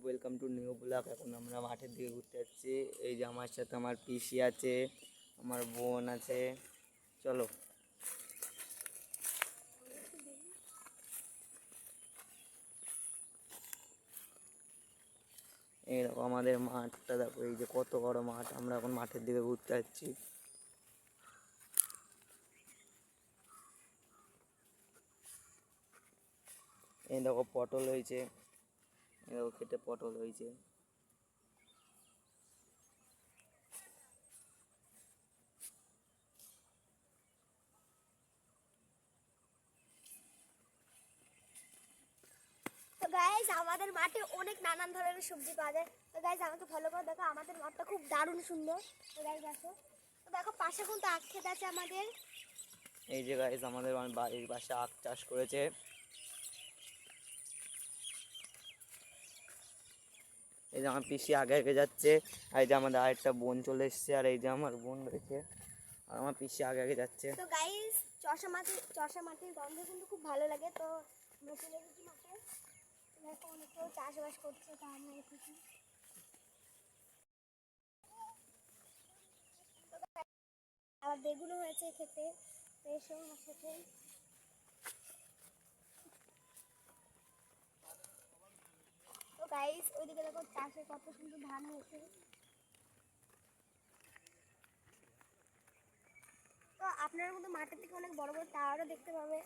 Welcome to new blog. এখন আমরা মাঠের দিকে ঘুরতে যাচ্ছি। এই যে আমার সাথে আমার পিসি আছে, আমার বোন আছে। চলো। এই দেখো আমাদের মাঠটা, দেখো এই যে কত বড় মাঠ। আমরা এখন মাঠের দিকে ঘুরতে যাচ্ছি। এই দেখো পটল হয়েছে, এই দেখো খেতে পটল হয়েছে। তো গাইস আমাদের মাঠে অনেক নানান ধরনের সবজি পাওয়া যায়। তো গাইস আমাকে ফলো করে দেখো, আমাদের মাঠটা খুব দারুণ সুন্দর। তো গাইস দেখো, তো দেখো পাশে কিন্তু আখ ক্ষেত আছে আমাদের। এই যে গাইস আমাদের বাড়ির পাশে আখ চাষ করেছে। এই যে আমার পিসি আগে আগে যাচ্ছে, আর এই যে আমাদের আরেকটা বোন চলে এসছে, আর এই যে আমার বোন রয়েছে, আর আমার পিসি আগে আগে যাচ্ছে। তো গাইস চষা মাটির গন্ধ কিন্তু খুব ভালো লাগে। তো আমরা চলে গেছি মাঠে, দেখো অনেকেও চাষবাস করছে, তা আমরা এসেছি। আবার বেগুনও হয়েছে খেতে, এসো আমার সাথে। তো গাইস ওইদিকে দেখো চাষে কত সুন্দর ধান হয়েছে। তো আপনার মতো মাঠের থেকে অনেক বড় বড় টাওয়ারও দেখতে পাবে।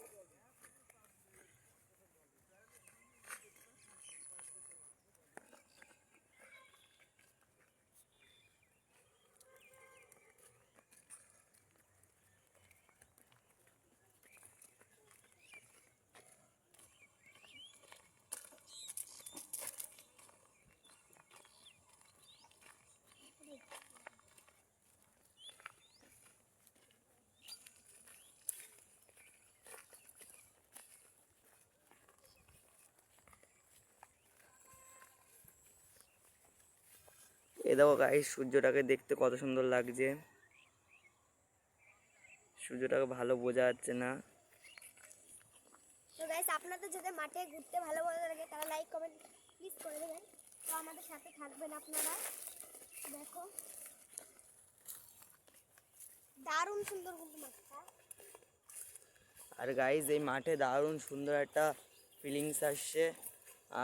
এ দেখো গাইস সূর্যটাকে দেখতে কত সুন্দর লাগছে। সূর্যটাকে ভালো বোঝা যাচ্ছে না। তো গাইস আপনাদের যদি মাঠে ঘুরতে ভালো লাগে তাহলে লাইক কমেন্ট প্লিজ করে দেবেন। তো আমাদের সাথে থাকবেন আপনারা। দেখো দারুণ সুন্দর কিন্তু মাঠটা। আর গাইস এই মাঠে দারুণ সুন্দর একটা ফিলিংস আসছে।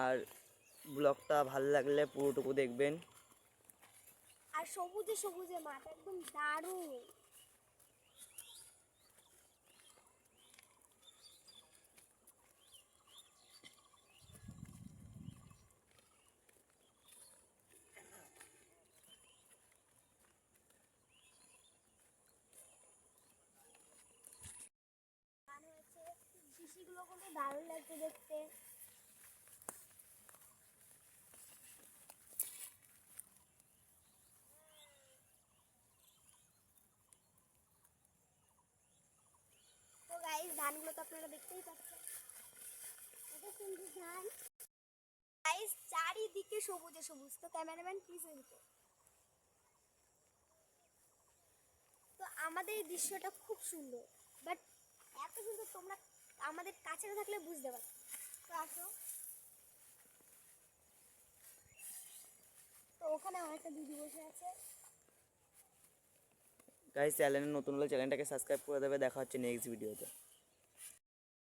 আর ব্লগটা ভালো লাগলে পুরোটুকু দেখবেন। আর সবুজে সবুজে মাঠ একদম দারুণ। শিশিগুলো কিন্তু দারুণ লাগছে দেখতে। তো গাইস ধানগুলো তো আপনারা দেখতেই পাচ্ছেন, কত সুন্দর ধান। গাইস চারিদিকে সবুজে সবুজ। তো ক্যামেরাম্যান প্লিজ ওইদিকে। তো আমাদের এই দৃশ্যটা খুব সুন্দর, বাট এত সুন্দর তোমরা আমাদের কাছে না থাকলে বুঝতে পারো। তো আসো। তো ওখানে আমার একটা দিদি বসে আছে। গাইস চ্যানেলে নতুন হলে চ্যানেলটাকে সাবস্ক্রাইব করে দেবে। দেখা হচ্ছে নেক্সট ভিডিওতে।